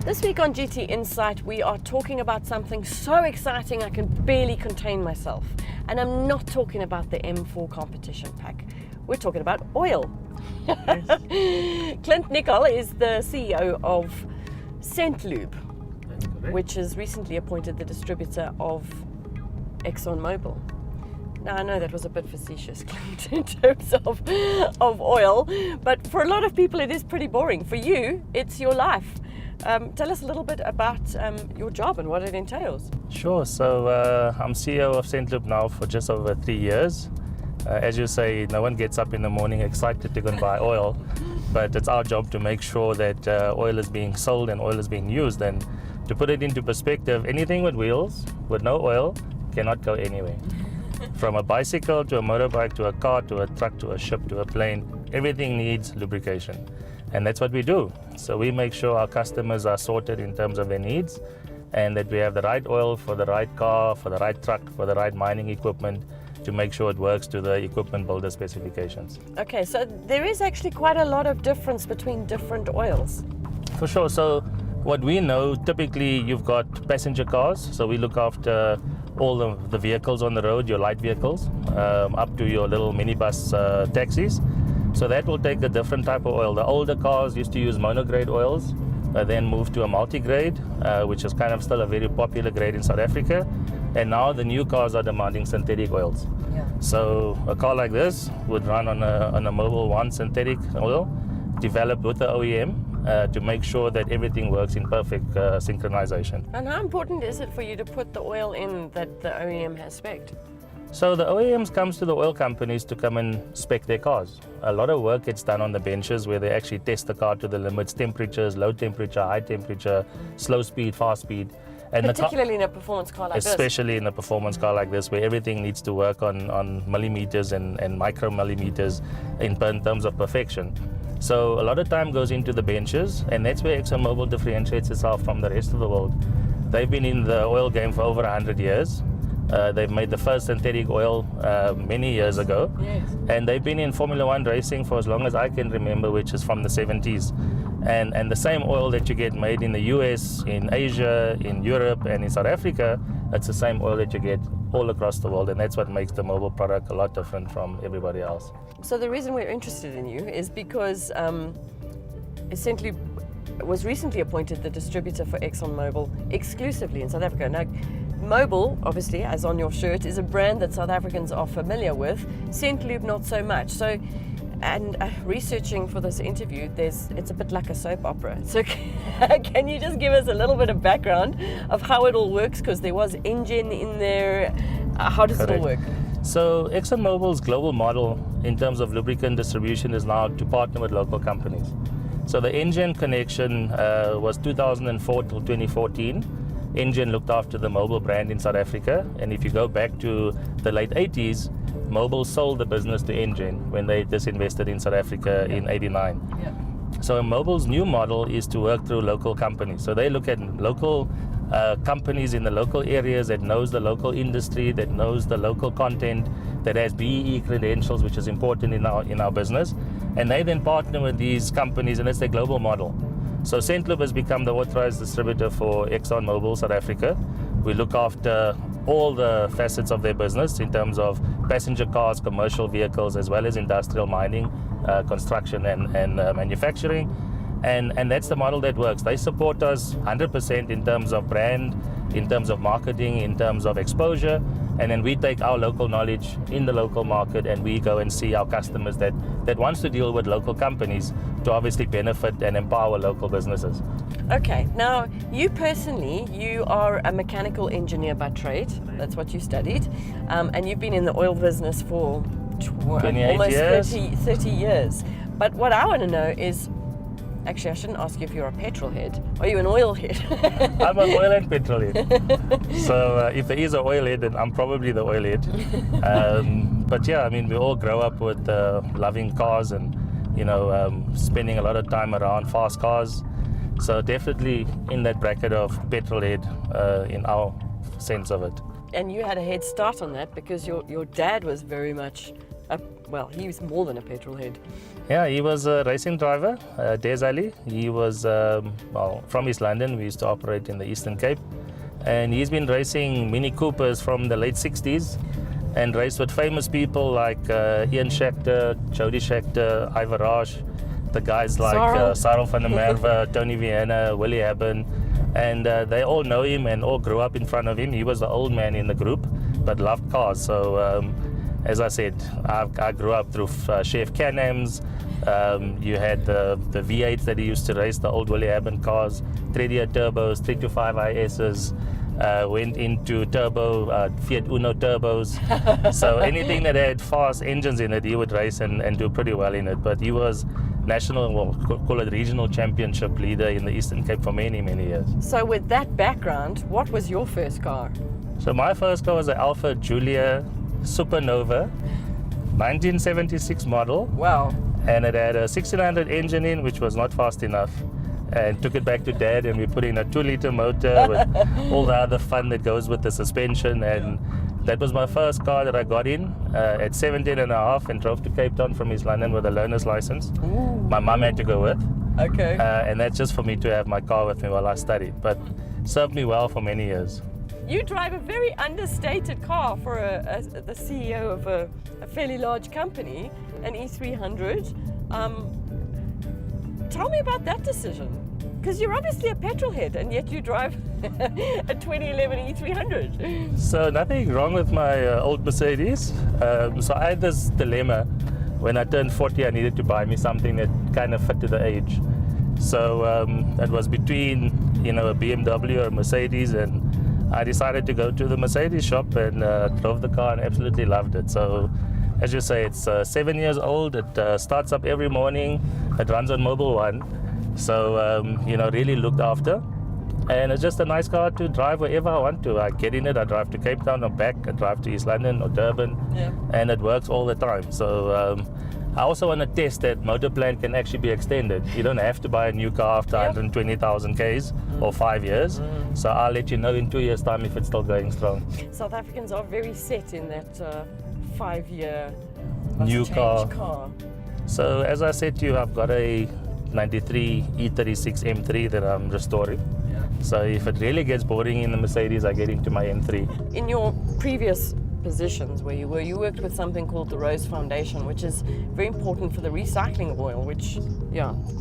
This week on GT Insight, we are talking about something so exciting I can barely contain myself. And I'm not talking about the M4 competition pack. We're talking about oil. Clint Nickall is the CEO of St. Lube, which has recently appointed the distributor of ExxonMobil. Now, I know that was a bit facetious, Clint, in terms of oil, but for a lot of people it is pretty boring. For you, it's your life. Tell us a little bit about your job and what it entails. Sure. So I'm CEO of St. Lube now for just over 3 years. As you say, no one gets up in the morning excited to go and buy oil, but it's our job to make sure that oil is being sold and oil is being used. And to put it into perspective, anything with wheels, with no oil, cannot go anywhere. From a bicycle to a motorbike to a car to a truck to a ship to a plane, everything needs lubrication. And that's what we do. So we make sure our customers are sorted in terms of their needs and that we have the right oil for the right car, for the right truck, for the right mining equipment to make sure it works to the equipment builder specifications. Okay, so there is actually quite a lot of difference between different oils. For sure. So what we know, typically you've got passenger cars. So we look after all the vehicles on the road, your light vehicles, up to your little minibus taxis. So that will take a different type of oil. The older cars used to use monograde oils, then moved to a multi-grade, which is kind of still a very popular grade in South Africa. And now the new cars are demanding synthetic oils. Yeah. So a car like this would run on a Mobil 1 synthetic oil, developed with the OEM to make sure that everything works in perfect synchronization. And how important is it for you to put the oil in that the OEM has spec'd? So the OEMs comes to the oil companies to come and spec their cars. A lot of work gets done on the benches where they actually test the car to the limits, temperatures, low temperature, high temperature, slow speed, fast speed. And particularly in a performance car like this. Especially in a performance car like this, where everything needs to work on millimeters and micromillimeters in terms of perfection. So a lot of time goes into the benches, and that's where ExxonMobil differentiates itself from the rest of the world. They've been in the oil game for over 100 years. They've made the first synthetic oil many years ago. Yes. And they've been in Formula One racing for as long as I can remember, which is from the 70s. And the same oil that you get made in the US, in Asia, in Europe, and in South Africa, it's the same oil that you get all across the world. And that's what makes the Mobil product a lot different from everybody else. So the reason we're interested in you is because St. Lube was recently appointed the distributor for ExxonMobil exclusively in South Africa. Now, Mobil, obviously, as on your shirt, is a brand that South Africans are familiar with. St. Lube, not so much. So, and researching for this interview, it's a bit like a soap opera. So can you just give us a little bit of background of how it all works? Because there was engine in there. How does it all work? So ExxonMobil's global model in terms of lubricant distribution is now to partner with local companies. So the engine connection was 2004 till 2014. Engine looked after the Mobil brand in South Africa, and if you go back to the late 80s, Mobil sold the business to Engine when they disinvested in South Africa in 89. Yeah. So Mobil's new model is to work through local companies. So they look at local companies in the local areas that knows the local industry, that knows the local content, that has BEE credentials, which is important in our business, and they then partner with these companies, and it's their global model. So St. Lube has become the authorized distributor for ExxonMobil South Africa. We look after all the facets of their business in terms of passenger cars, commercial vehicles, as well as industrial mining, construction and manufacturing. And that's the model that works. They support us 100% in terms of brand, in terms of marketing, in terms of exposure. And then we take our local knowledge in the local market and we go and see our customers that wants to deal with local companies to obviously benefit and empower local businesses. Okay, now you personally, you are a mechanical engineer by trade. That's what you studied. And you've been in the oil business for almost years. 30 years. But what I want to know is, actually, I shouldn't ask you if you're a petrol head. Are you an oil head? I'm an oil and petrol head. So if there is an oil head, then I'm probably the oil head. But yeah, I mean, we all grow up with loving cars and, spending a lot of time around fast cars. So definitely in that bracket of petrol head in our sense of it. And you had a head start on that because your dad was very much well, he was more than a petrol head. Yeah, he was a racing driver, Des Ali. He was, from East London. We used to operate in the Eastern Cape. And he's been racing Mini Coopers from the late 60s and raced with famous people like Ian Schechter, Jody Schechter, Ivor Roche, the guys like Sarel van der Merwe, Tony Vienna, Willie Hebben. And they all know him and all grew up in front of him. He was the old man in the group, but loved cars. So, as I said, I grew up through Chef Can-Ams. You had the V8s that he used to race, the old Willie Hebben cars, 3-year turbos, 325 ISs. Went into turbo, Fiat Uno turbos. So anything that had fast engines in it, he would race and do pretty well in it. But he was national, well, call it regional championship leader in the Eastern Cape for many, many years. So with that background, what was your first car? So my first car was an Alfa Giulia Supernova, 1976 model. Wow. And it had a 1600 engine in, which was not fast enough. And took it back to Dad, and we put in a 2-liter motor with all the other fun that goes with the suspension. And that was my first car that I got in at 17 and a half and drove to Cape Town from East London with a learner's license. Ooh. My mum had to go with. Okay. And that's just for me to have my car with me while I studied. But served me well for many years. You drive a very understated car for the CEO of a fairly large company, an E300. Tell me about that decision, because you're obviously a petrol head and yet you drive a 2011 E300. So nothing wrong with my old Mercedes. So I had this dilemma. When I turned 40, I needed to buy me something that kind of fit to the age. So it was between, a BMW or a Mercedes, and I decided to go to the Mercedes shop and drove the car and absolutely loved it. So as you say, it's 7 years old. It starts up every morning. It runs on Mobile One. So, really looked after. And it's just a nice car to drive wherever I want to. I get in it, I drive to Cape Town or back, I drive to East London or Durban, and it works all the time. So I also want to test that motor plan can actually be extended. You don't have to buy a new car after 120,000 Ks or 5 years. So I'll let you know in 2 years' time if it's still going strong. South Africans are very set in that 5-year new car. car. So as I said to you, I've got a 93 E36 M3 that I'm restoring. So if it really gets boring in the Mercedes, I get into my M3. In your previous positions where you worked with something called the Rose Foundation, which is very important for the recycling of oil, which,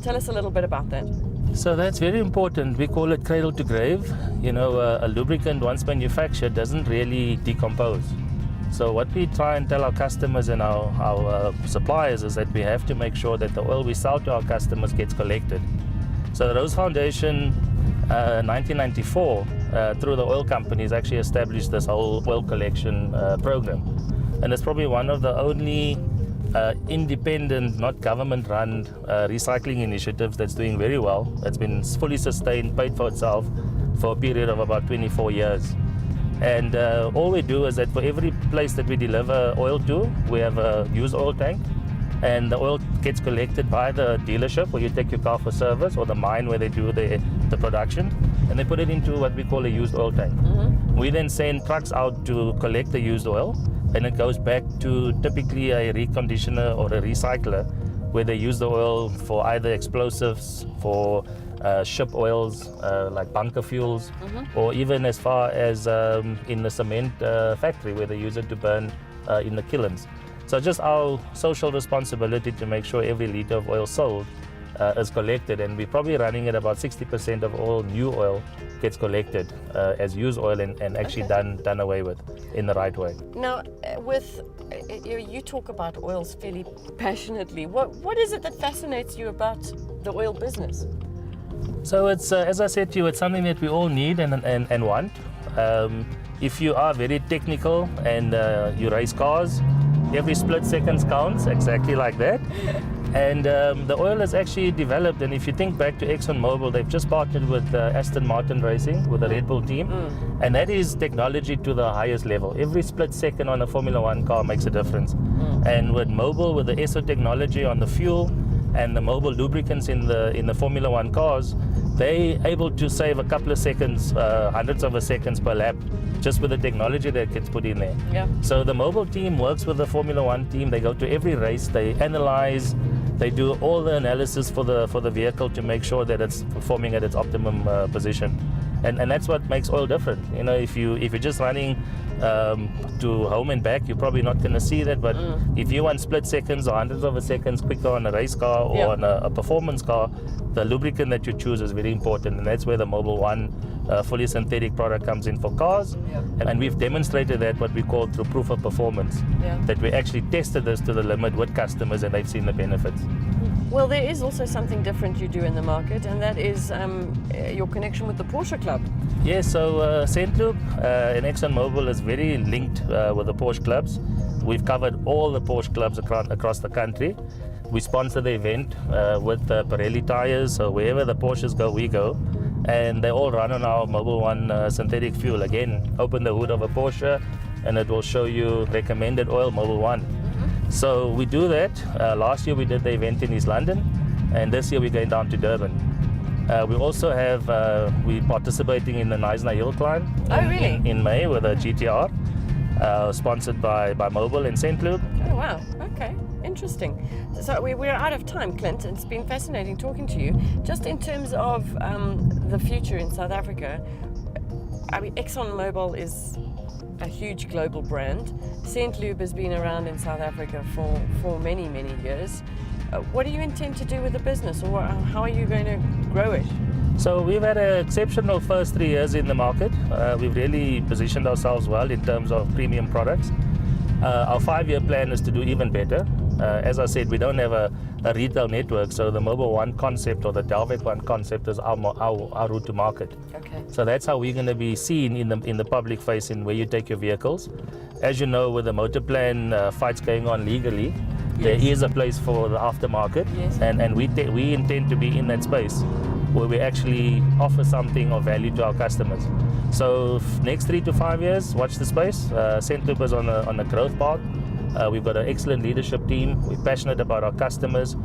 tell us a little bit about that. So that's very important. We call it cradle to grave. A lubricant once manufactured doesn't really decompose. So what we try and tell our customers and our suppliers is that we have to make sure that the oil we sell to our customers gets collected. So the Rose Foundation, 1994, through the oil companies, actually established this whole oil collection program. And it's probably one of the only independent, not government-run recycling initiatives that's doing very well. It's been fully sustained, paid for itself for a period of about 24 years. And all we do is that for every place that we deliver oil to, we have a used oil tank, and the oil gets collected by the dealership where you take your car for service, or the mine where they do the production, and they put it into what we call a used oil tank. We then send trucks out to collect the used oil, and it goes back to typically a reconditioner or a recycler where they use the oil for either explosives, for ship oils like bunker fuels, or even as far as in the cement factory where they use it to burn in the kilns. So just our social responsibility to make sure every liter of oil sold is collected, and we're probably running at about 60% of all new oil gets collected as used oil and actually done away with in the right way. Now, you talk about oils fairly passionately. What is it that fascinates you about the oil business? So it's, as I said to you, it's something that we all need and want. If you are very technical and you race cars, every split second counts, exactly like that. And the oil is actually developed, and if you think back to ExxonMobil, they've just partnered with Aston Martin Racing, with the Red Bull team, and that is technology to the highest level. Every split second on a Formula One car makes a difference. And with Mobil, with the ESSO technology on the fuel, and the Mobil lubricants in the Formula One cars, they able to save a couple of seconds, hundreds of a seconds per lap, just with the technology that gets put in there. Yeah. So the mobile team works with the Formula One team. They go to every race, they analyze, they do all the analysis for the vehicle to make sure that it's performing at its optimum position. And that's what makes oil different. You know, if you're just running to home and back, you're probably not going to see that. But if you want split seconds or hundreds of a seconds quicker on a race car or on a performance car, the lubricant that you choose is very important, and that's where the Mobil One fully synthetic product comes in for cars. And we've demonstrated that, what we call through proof of performance, that we actually tested this to the limit with customers and they've seen the benefits. Well, there is also something different you do in the market, and that is your connection with the Porsche Club. Yes, so St. Loop and ExxonMobil is very linked with the Porsche clubs. We've covered all the Porsche clubs across the country. We sponsor the event with Pirelli tires, so wherever the Porsches go, we go. And they all run on our Mobil One synthetic fuel. Again, open the hood of a Porsche and it will show you recommended oil, Mobil One. So we do that. Last year we did the event in East London, and this year we're going down to Durban. We also have, we're participating in the Neisner Hill Climb in May with a GTR, sponsored by Mobil and St. Luke. Oh wow, okay, interesting. So we're out of time, Clint. It's been fascinating talking to you. Just in terms of the future in South Africa, I mean, ExxonMobil is a huge global brand. St. Lube has been around in South Africa for many, many years. What do you intend to do with the business, or how are you going to grow it? So we've had an exceptional first 3 years in the market. We've really positioned ourselves well in terms of premium products. Our 5-year plan is to do even better. As I said, we don't have a retail network, so the Mobil One concept or the Delvec One concept is our route to market. Okay. So that's how we're going to be seen in the public face in where you take your vehicles. As you know, with the motor plan fights going on legally, there is a place for the aftermarket, and we intend to be in that space where we actually offer something of value to our customers. So next 3 to 5 years, watch the space. St. Luke is on a growth path. We've got an excellent leadership team. We're passionate about our customers.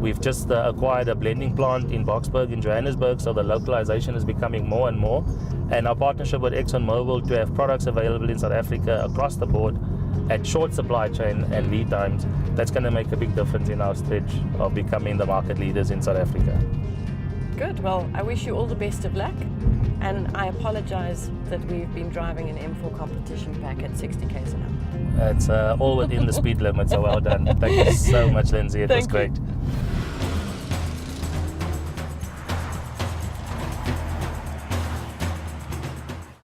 We've just acquired a blending plant in Boksburg in Johannesburg, so the localization is becoming more and more. And our partnership with ExxonMobil to have products available in South Africa across the board at short supply chain and lead times, that's going to make a big difference in our stretch of becoming the market leaders in South Africa. Good. Well, I wish you all the best of luck. And I apologize that we've been driving an M4 competition pack at 60 k's an hour. It's all within the speed limit, so well done. Thank you so much, Lindsay. It was great.